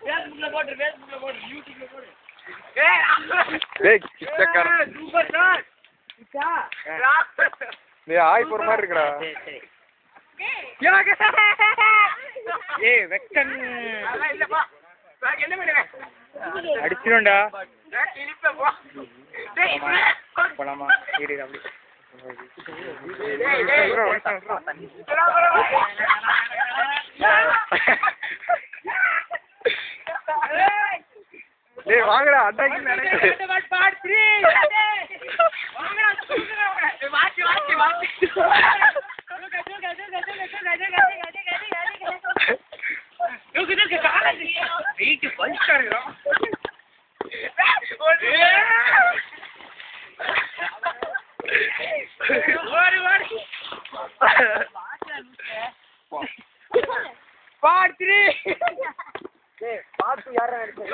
Facebookல போடு YouTubeல போடு சூப்பர் சார் நீ ஆய் போற மாதிரி இருக்கடா சரி ஏய் வெக்கன் இல்லப்பா என்ன பண்ணுவே அடிச்சிரோண்டா இனிப்பே போ டேய் போலாமா இரு அப்படி டேய் வாங்கடா அட்டாக் நடக்குது பார்ட் 3 வாங்கடா வாச்சி யோக்கு காலேஜ் வெயிட் பஞ்சாடுறா ஓடி பார்ட் 3 டேய் பார்ட் யாரா எடுத்து